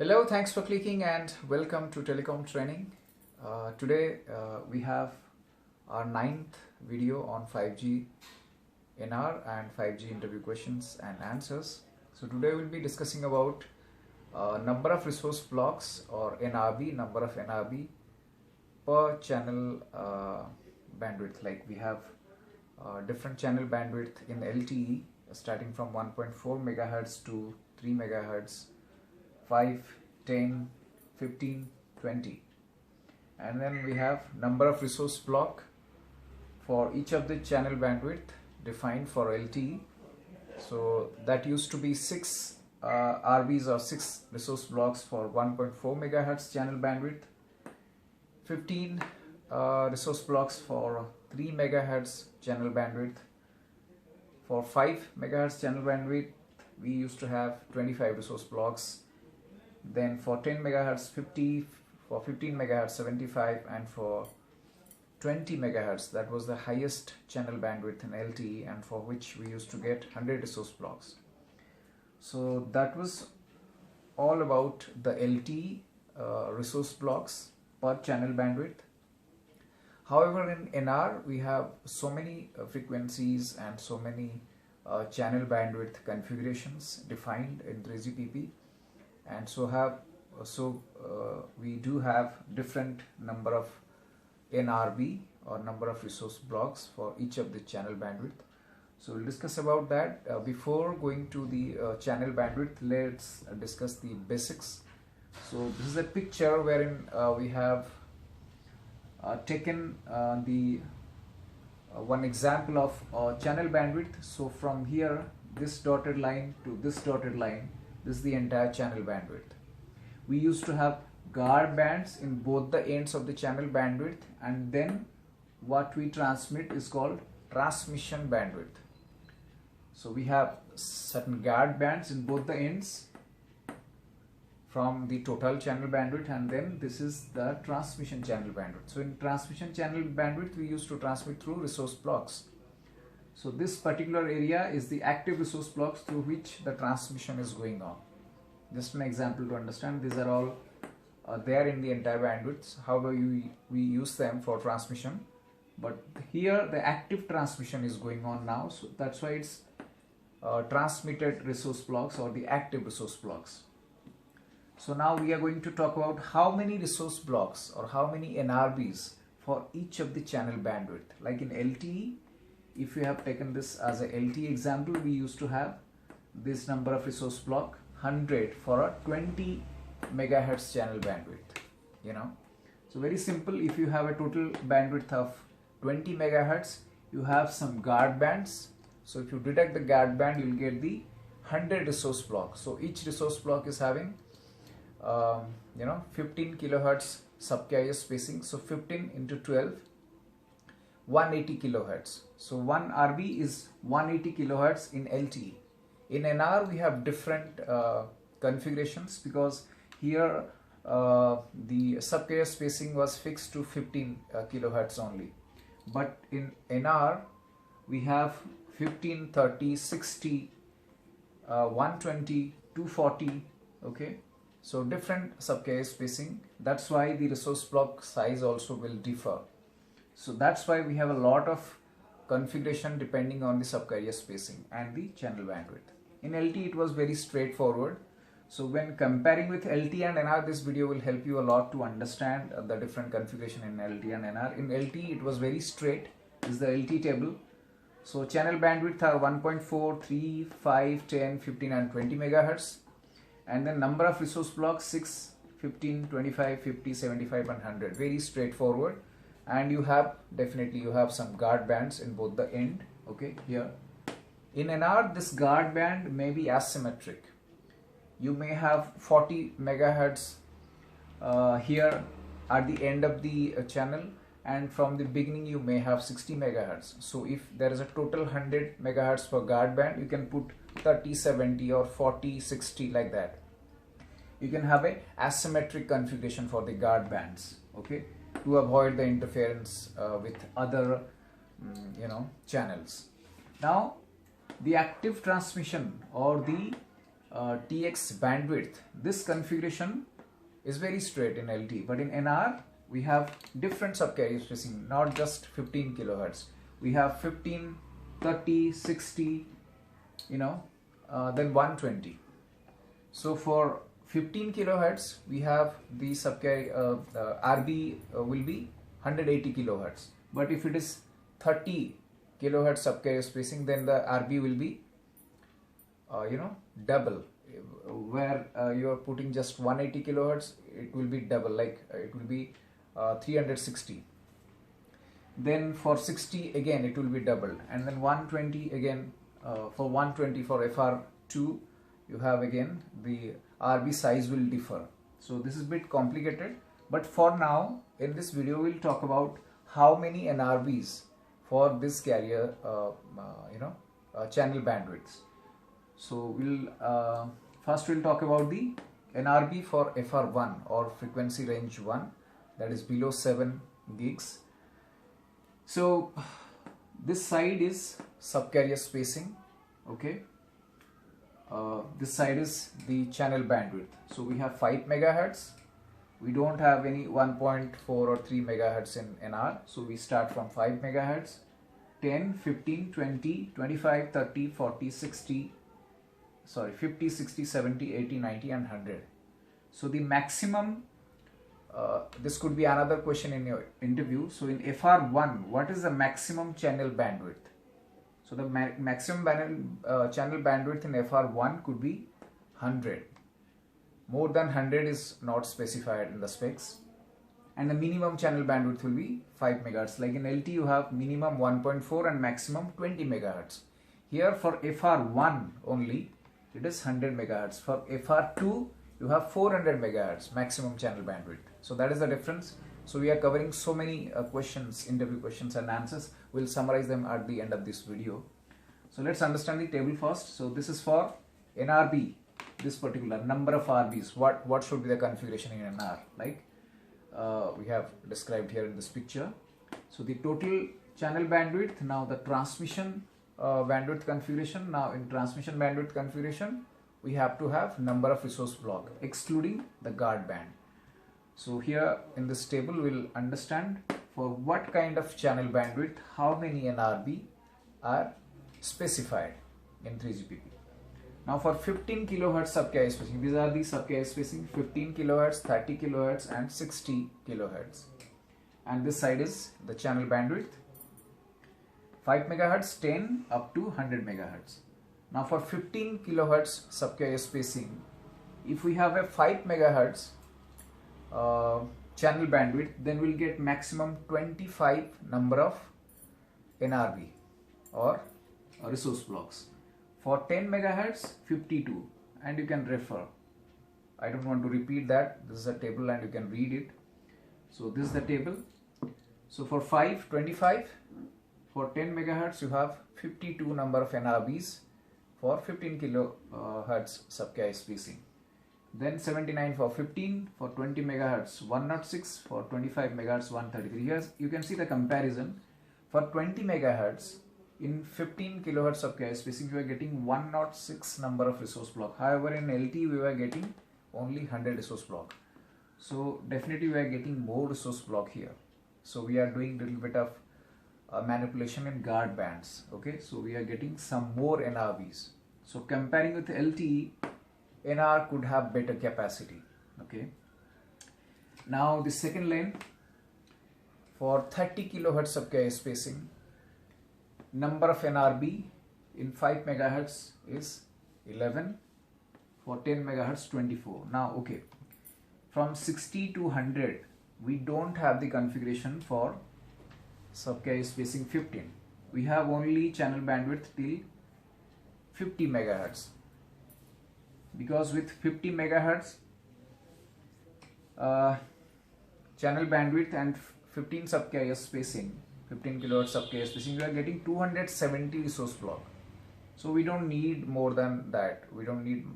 Hello, thanks for clicking and welcome to Telecom Training. Today we have our ninth video on 5G NR and 5G interview questions and answers. So today we'll be discussing about number of resource blocks or NRB, number of NRB per channel bandwidth. Like we have different channel bandwidth in LTE starting from 1.4 megahertz to 3 megahertz, 5, 10, 15, 20, and then we have number of resource block for each of the channel bandwidth defined for LTE. So that used to be 6 RBs or 6 resource blocks for 1.4 megahertz channel bandwidth, 15 resource blocks for 3 megahertz channel bandwidth. For 5 megahertz channel bandwidth we used to have 25 resource blocks. Then for 10 megahertz 50, for 15 megahertz 75, and for 20 megahertz, that was the highest channel bandwidth in LTE, and for which we used to get 100 resource blocks. So that was all about the LTE resource blocks per channel bandwidth. However, in NR we have so many frequencies and so many channel bandwidth configurations defined in 3GPP, and we do have different number of NRB or number of resource blocks for each of the channel bandwidth. So we'll discuss about that. Before going to the channel bandwidth, let's discuss the basics. So this is a picture wherein we have taken the one example of channel bandwidth. So from here, this dotted line to this dotted line, this is the entire channel bandwidth. We used to have guard bands in both the ends of the channel bandwidth, and then what we transmit is called transmission bandwidth. So we have certain guard bands in both the ends from the total channel bandwidth, and then this is the transmission channel bandwidth. So in transmission channel bandwidth we used to transmit through resource blocks. So this particular area is the active resource blocks through which the transmission is going on. Just an example to understand, these are all there in the entire bandwidths. However, we use them for transmission, but here the active transmission is going on now, so that's why it's transmitted resource blocks or the active resource blocks. So now we are going to talk about how many resource blocks or how many NRBs for each of the channel bandwidth. Like in LTE, if you have taken this as a LTE example, we used to have this number of resource block 100 for a 20 megahertz channel bandwidth. So very simple. If you have a total bandwidth of 20 megahertz, you have some guard bands. So if you deduct the guard band, you will get the 100 resource blocks. So each resource block is having 15 kilohertz sub-carrier spacing. So 15 into 12, 180 kilohertz. So 1 RB is 180 kilohertz in LTE. In NR we have different configurations, because here the sub-carrier spacing was fixed to 15 kilohertz only. But in NR we have 15, 30, 60, 120, 240, okay? So different sub-carrier spacing. That's why the resource block size also will differ. So that's why we have a lot of configuration depending on the sub-carrier spacing and the channel bandwidth. In LTE it was very straightforward. So when comparing with LTE and NR, this video will help you a lot to understand the different configuration in LTE and NR. In LTE it was very straight. This is the LTE table. So channel bandwidth are 1.4, 3, 5, 10, 15 and 20 megahertz. And then number of resource blocks 6, 15, 25, 50, 75 and 100. Very straightforward. And you have some guard bands in both the end, okay, here. In NR, this guard band may be asymmetric. You may have 40 megahertz here at the end of the channel, and from the beginning you may have 60 megahertz. So if there is a total 100 megahertz per guard band, you can put 30, 70 or 40, 60 like that. You can have a asymmetric configuration for the guard bands, okay, to avoid the interference with other channels. Now the active transmission or the TX bandwidth, this configuration is very straight in LTE, but in NR we have different subcarrier spacing, not just 15 kilohertz. We have 15, 30, 60, then 120. So for 15 kilohertz, we have the subcarrier RB will be 180 kilohertz. But if it is 30 kilohertz subcarrier spacing, then the RB will be double. Where you are putting just 180 kilohertz, it will be double, like it will be 360. Then for 60 again it will be doubled, and then 120 again. For 120 for FR2 you have again the RB size will differ. So this is a bit complicated, but for now in this video we'll talk about how many NRBs for this carrier channel bandwidths. So first we'll talk about the NRB for FR1 or frequency range 1, that is below 7 gigs. So this side is subcarrier spacing, okay. This side is the channel bandwidth. So we have 5 megahertz. We don't have any 1.4 or 3 megahertz in NR. So we start from 5 megahertz, 10, 15, 20, 25, 30, 40, 60, 50, 60, 70, 80, 90 and 100. So the maximum, this could be another question in your interview. So in FR1, what is the maximum channel bandwidth? So the maximum channel bandwidth in FR1 could be 100. More than 100 is not specified in the specs. And the minimum channel bandwidth will be 5 megahertz. Like in LTE you have minimum 1.4 and maximum 20 megahertz. Here for FR1 only it is 100 megahertz. For FR2 you have 400 megahertz maximum channel bandwidth. So that is the difference. So we are covering so many questions, interview questions and answers. We'll summarize them at the end of this video. So let's understand the table first. So this is for NRB, this particular number of RBs. What should be the configuration in NR? Like we have described here in this picture. So the total channel bandwidth, now the transmission bandwidth configuration. Now in transmission bandwidth configuration, we have to have number of resource block excluding the guard band. So here in this table we'll understand for what kind of channel bandwidth how many NRB are specified in 3GPP. Now for 15 kilohertz subcarrier spacing, these are the subcarrier spacing: 15 kilohertz, 30 kilohertz and 60 kilohertz. And this side is the channel bandwidth: 5 megahertz, 10 up to 100 megahertz. Now for 15 kilohertz subcarrier spacing, if we have a 5 megahertz channel bandwidth, then we'll get maximum 25 number of NRB or resource blocks. For 10 megahertz, 52, and you can refer. I don't want to repeat that. This is a table and you can read it. So this is the table. So for 25, for 10 megahertz you have 52 number of NRBs for 15 kilohertz subcarrier spacing. Then 79 for 15, for 20 megahertz 106, for 25 megahertz 133. Here you can see the comparison. For 20 megahertz in 15 kilohertz subcarrier spacing we are getting 106 number of resource block. However in LTE we were getting only 100 resource block. So definitely we are getting more resource block here. So we are doing little bit of manipulation in guard bands. Okay, so we are getting some more NRBs. So comparing with LTE, NR could have better capacity. Okay. Now the second lane for 30 kilohertz subcarrier spacing, number of NRB in 5 megahertz is 11, for 10 megahertz 24. Now okay, from 60 to 100 we don't have the configuration for subcarrier spacing 15. We have only channel bandwidth till 50 megahertz. Because with 50 megahertz channel bandwidth and 15 subcarrier spacing, 15 kilohertz subcarrier spacing, we are getting 270 resource block. So we don't need more than that. We don't need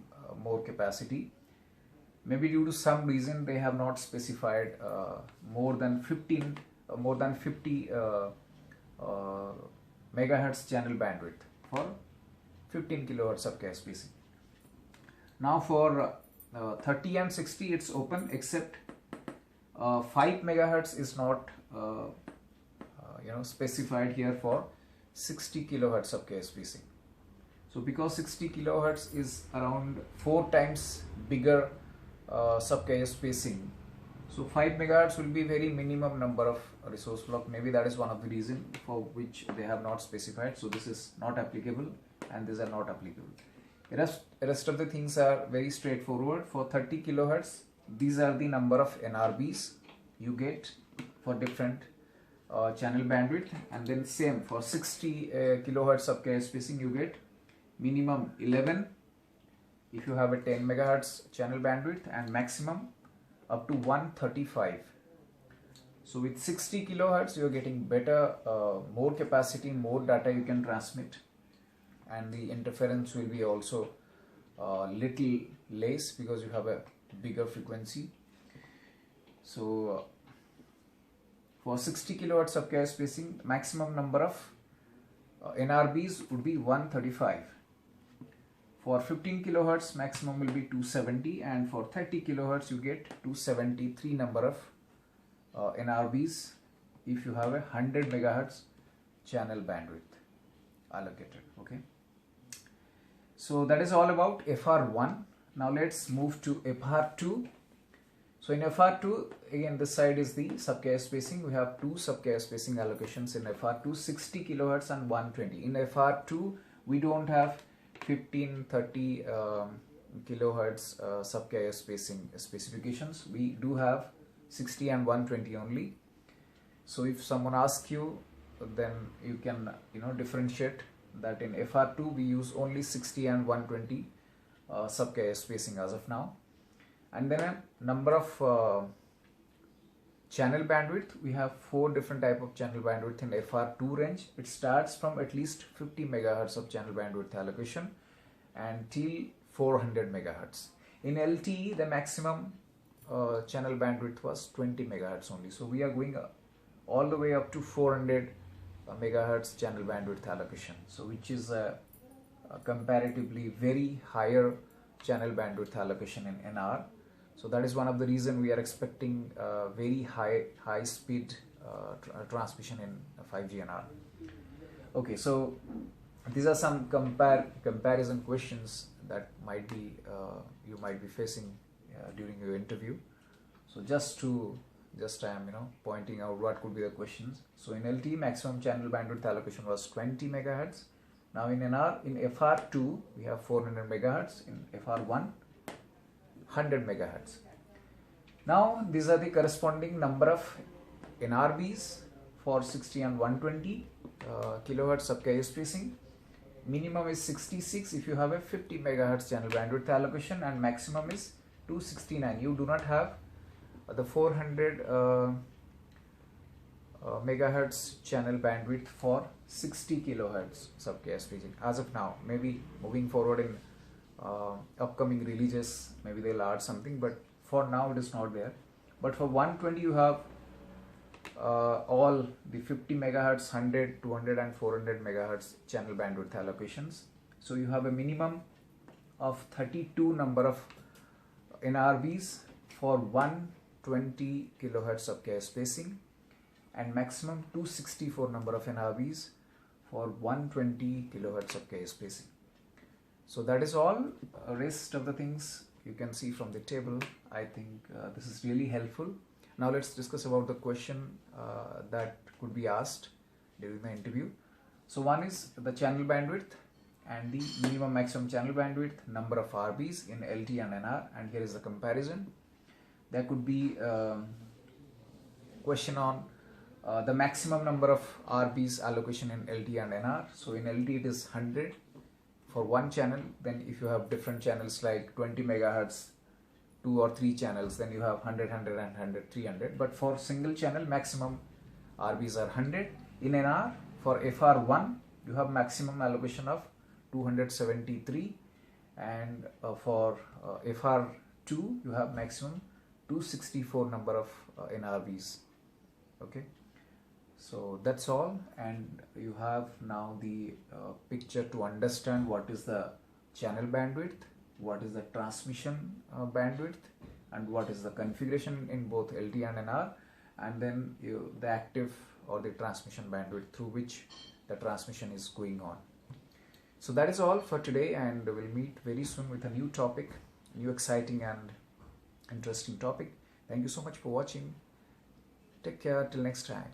more capacity. Maybe due to some reason they have not specified more than 50 megahertz channel bandwidth for 15 kilohertz subcarrier spacing. Now for 30 and 60 it's open, except 5 megahertz is not specified here for 60 kilohertz of spacing. So because 60 kilohertz is around 4 times bigger sub-K spacing, so 5 megahertz will be very minimum number of resource block. Maybe that is one of the reason for which they have not specified. So this is not applicable and these are not applicable. Rest of the things are very straightforward. For 30 kilohertz, these are the number of NRBs you get for different channel bandwidth, and then same for 60 kilohertz of spacing you get minimum 11 if you have a 10 megahertz channel bandwidth, and maximum up to 135. So with 60 kilohertz you are getting better, more capacity, more data you can transmit, and the interference will be also little less because you have a bigger frequency. So for 60 kilohertz of spacing, maximum number of NRBs would be 135. For 15 kilohertz, maximum will be 270, and for 30 kilohertz you get 273 number of NRBs if you have a 100 megahertz channel bandwidth allocated. Okay, so that is all about FR1. Now let's move to FR2. So in FR2, again this side is the sub-K spacing. We have two sub-K spacing allocations in FR2, 60 kilohertz and 120. In FR2 we don't have 15, 30 kilohertz sub-K spacing specifications. We do have 60 and 120 only. So if someone asks you, then you can differentiate that in FR2 we use only 60 and 120 sub-K spacing as of now. And then a number of channel bandwidth. We have 4 different type of channel bandwidth in FR2 range. It starts from at least 50 megahertz of channel bandwidth allocation and till 400 megahertz. In LTE the maximum channel bandwidth was 20 megahertz only. So we are going all the way up to 400 megahertz channel bandwidth allocation. So which is a comparatively very higher channel bandwidth allocation in NR. So that is one of the reason we are expecting very high speed transmission in 5G NR. Okay, so these are some comparison questions that might be you might be facing during your interview. So I am pointing out what could be the questions. So in LTE maximum channel bandwidth allocation was 20 megahertz. Now in NR, in FR2 we have 400 megahertz, in FR1 100 megahertz. Now these are the corresponding number of NRBs for 60 and 120 kilohertz sub-K spacing. Minimum is 66 if you have a 50 megahertz channel bandwidth allocation, and maximum is 269. You do not have the 400 megahertz channel bandwidth for 60 kilohertz sub-K spacing as of now. Maybe moving forward in upcoming releases maybe they'll add something, but for now it is not there. But for 120 you have all the 50 megahertz, 100, 200 and 400 megahertz channel bandwidth allocations. So you have a minimum of 32 number of NRBs for 120 kilohertz sub-K spacing, and maximum 264 number of NRBs for 120 kilohertz sub-K spacing. So that is all. Rest of the things you can see from the table. I think this is really helpful. Now let's discuss about the question that could be asked during the interview. So one is the channel bandwidth and the minimum maximum channel bandwidth, number of RBs in LTE and NR, and here is the comparison. There could be question on the maximum number of RBs allocation in LTE and NR. So in LTE it is 100 for one channel. Then if you have different channels like 20 megahertz, 2 or 3 channels, then you have 100, 100 and 100, 300. But for single channel maximum RBs are 100. In NR for FR1 you have maximum allocation of 273, and for FR2 you have maximum 264 number of NRBs. Okay, so that's all, and you have now the picture to understand what is the channel bandwidth, what is the transmission bandwidth, and what is the configuration in both LT and NR, and then the active or the transmission bandwidth through which the transmission is going on. So that is all for today, and we'll meet very soon with a new topic, new exciting and interesting topic. Thank you so much for watching. Take care till next time.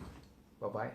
Bye bye.